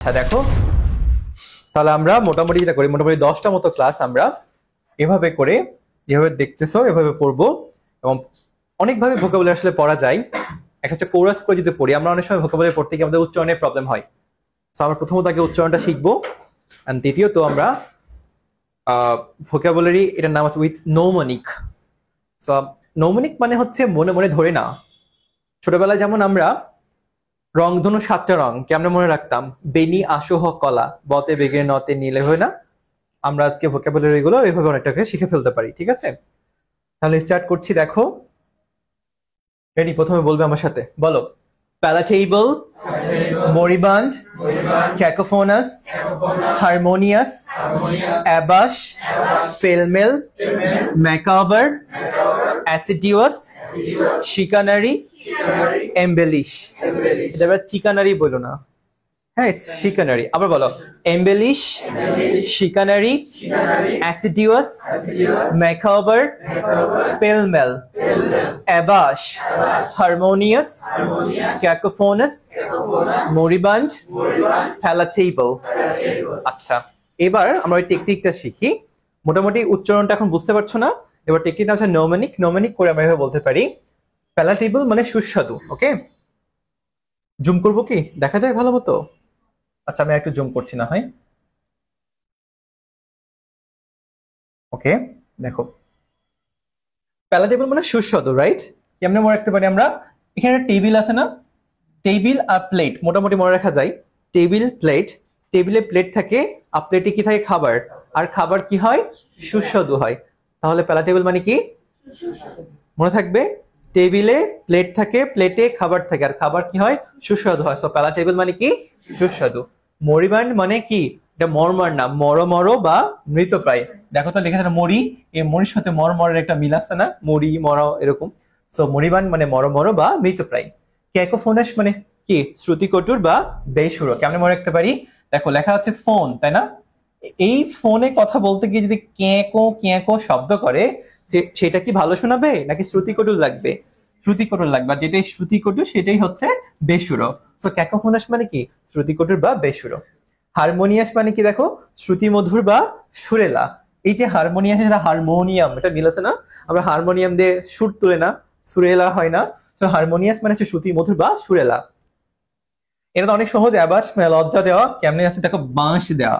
আচ্ছা দেখো, তাহলে আমরা মোটামুটি যেটা করি, মোটামুটি 10টা মতো ক্লাস আমরা এভাবে করে, এভাবে দেখতেছো এভাবে পড়বো, এবং অনেকভাবে ভোকাবুলারি আসলে পড়া যায়। একটা হচ্ছে কোরাস করে যদি পড়ি, আমরা অনেক সময় ভোকাবুলারি পড়তে গিয়ে আমাদের উচ্চারণের প্রবলেম হয়। সো আমরা প্রথমত আগে উচ্চারণটা শিখবো, এন্ড দ্বিতীয়ত আমরা ভোকাবুলারি, এটার নাম আছে উইথ নৌমনিক। সো নৌমনিক মানে হচ্ছে মনে মনে ধরে না। ছোটবেলায় যেমন আমরা রংধনু 7টা রং কেমনে মনে রাখতাম, বেনি আসহ কলা, বতে বেগে নতে নীলে, হয় না? আমরা আজকে ভোকাবুলারি গুলো এইভাবে অনেকটাকে শিখে ফেলতে পারি, ঠিক আছে? তাহলে স্টার্ট করছি, দেখো রেডি? প্রথমে বলবে আমার সাথে, বলো প্যালাটেবল, মরিবান্ড, ক্যাকোফোনাস, হারমোনিয়াস, অ্যাবাশ, পেলমেল, ম্যাকাবার, অ্যাসিডিউয়াস, শিকানারি, এমবেলিশ। এটা এবার চিকানারি বলো না, হ্যাঁ শিকানারি। আবার বলো এমবেলিশ, শিকানারি, অ্যাসিডিউয়াস, ম্যাকাবার, পেলমেল, অ্যাবাশ, হারমোনিয়াস, ক্যাকোফোনাস, মরিবান্ড, প্যালাটেবল। আচ্ছা, এবার আমরা ওই টেকনিকটা শিখি। মোটামুটি উচ্চারণটা এখন বুঝতে পারছো না, এবার টেকনিকটা হচ্ছে নৌমনিক। নৌমনিক করে আমরা এভাবে বলতে পারি, প্যালাটেবল মানে সুস্বাদু। ওকে, জুম করবো কি, দেখা যায় ভালো মতো? আচ্ছা, আমি একটু জুম করছি না হয়। ওকে, দেখো প্যালাটেবল মানে সুস্বাদু, রাইট? কেমনে মনে রাখতে পারি আমরা? এখানে একটা টেবিল আছে না, টেবিল আর প্লেট মোটামুটি মনে রাখা যায়। টেবিল, প্লেট, টেবিলে প্লেট থাকে আর প্লেটে কি থাকে, খাবার। আর খাবার কি হয়, সুস্বাদু হয়। তাহলে প্যালাটেবল মানে কি, মনে থাকবে? টেবিলে প্লেট থাকে, প্লেটে খাবার থাকে, আর খাবার কি হয়, সুস্বাদু হয়। সো প্যালাটেবল মানে কি, সুস্বাদু। মরিবান্ড মানে কি, এটা মরমার নাম, মরমর বা মৃতপ্রায়। দেখো তো লেখা আছে মরি, এই মরির সাথে মরমরের একটা মিল আছে না, মরি মর এরকম। সো মরিবান্ড মানে মরমর বা মৃতপ্রায়। ক্যাকোফোনাস মানে কি, শ্রুতিকটুর বা বেসুরো। কেমন মনে রাখতে পারি? দেখো লেখা আছে ফোন, তাই না? এই ফোনে কথা বলতে গিয়ে যদি ক্যাঁকো ক্যাঁকো শব্দ করে, সেটা কি ভালো শোনাবে নাকি শ্রুতিকটুর লাগবে? শ্রুতিকটুর লাগবে। আর যেটাই শ্রুতিকটু সেটাই হচ্ছে বেসুরো। সো ক্যাকোফোনাস মানে কি, শ্রুতিকটুর বা বেসুরো। হারমোনিয়াস মানে কি, দেখো শ্রুতিমধুর বা সুরেলা। এই যে হারমোনিয়াস, এটা হারমোনিয়াম, এটা মিল আছে না? আমরা হারমোনিয়াম দিয়ে সুর তুলে না, সুরেলা হয় না। তো হারমোনিয়াস মানে হচ্ছে শ্রুতিমধুর বা সুরেলা। এটা তো অনেক সহজ। অ্যাবাশ মানে লজ্জা দেওয়া। কেমনে আছে দেখো, বাঁশ দেওয়া,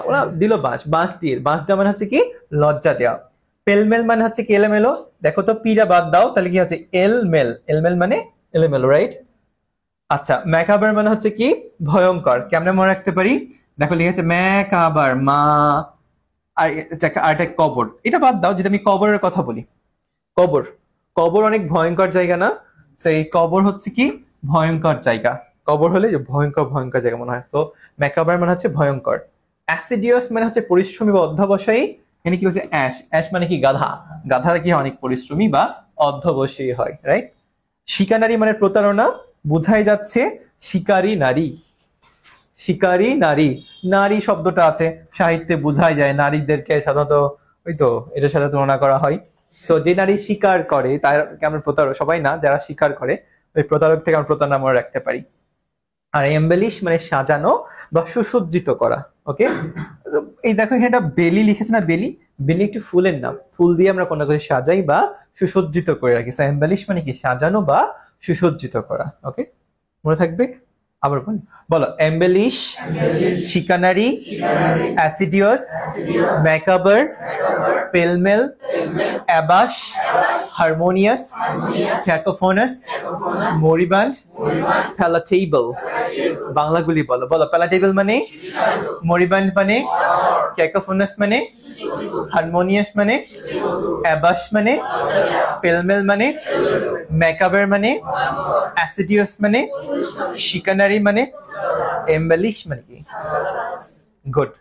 ওরা দিল বাঁশ, বাঁশ দিয়ে, বাঁশ দেওয়া মানে হচ্ছে কি, লজ্জা দেওয়া। পেলমেল মানে হচ্ছে কি, এলোমেলো। দেখো তো পিটা বাদ দাও, তাহলে কি হচ্ছে এলমেল। এলমেল মানে এলোমেলো, রাইট? আচ্ছা, ম্যাকাবার মানে হচ্ছে কি, ভয়ঙ্কর। কেমনে মনে রাখতে পারি? দেখো লিখেছে ম্যাকাবার, মা, আর দেখো আর একটা কবর। এটা বাদ দাও, যদি আমি কবরের কথা বলি, কবর, কবর অনেক ভয়ঙ্কর জায়গা না? সেই কবর হচ্ছে কি, ভয়ঙ্কর জায়গা। কবর হলে ভয়ঙ্কর ভয়ঙ্কর জায়গা মনে হয়। সো ম্যাকাবার মানে হচ্ছে ভয়ঙ্কর। অ্যাসিডিয়াস মানে হচ্ছে পরিশ্রমী বা অধ্যবসায়ী। এখানে কি হচ্ছে অ্যাশ, অ্যাশ মানে কি, গাধা। গাধার কি অনেক পরিশ্রমী বা অধ্যবসায়ী হয়, রাইট? শিকানারী মানে প্রতারণা, বুঝাই যাচ্ছে শিকারী নারী। শিকারী নারী, নারী শব্দটা আছে সাহিত্যে, বুঝাই যায় নারীদেরকে সাধারণত ওই তো এটার সাথে তুলনা করা হয়। তো যে নারী শিকার করে তাকে আমরা প্রতারক, সবাই না, যারা শিকার করে ওই প্রতারক থেকে আমরা প্রতারণা মনে রাখতে পারি। আর এমবেলিশ মানে সাজানো বা সুসজ্জিত করা। ওকে, এই দেখো এখানে একটা বেলি লিখেছে না, বেলি, বেলি একটি ফুলের নাম। ফুল দিয়ে আমরা কোনো কিছু সাজাই বা সুসজ্জিত করে রাখি। সো এমবেলিশ মানে কি, সাজানো বা সুসজ্জিত করা। ওকে, মনে থাকবে? আবার বলি, বলো এমবেলিশ, শিকানারি, অ্যাসিডিয়াস, ম্যাকাবার, পেলমেল, অ্যাবাশ, হারমোনিয়াস, ক্যাকোফোনাস, মরিবান্ড, প্যালাটেবল। বাংলাগুলি বলো, বলো প্যালাটেবল মানে, মরিবান্ড মানে, ক্যাকোফোনাস মানে, হারমোনিয়াস মানে, অ্যাবাশ মানে, পেলমেল মানে, ম্যাকাবার মানে, অ্যাসিডিয়াস মানে, শিকানারি মানে, এমবেলিশ মানে কি। গুড।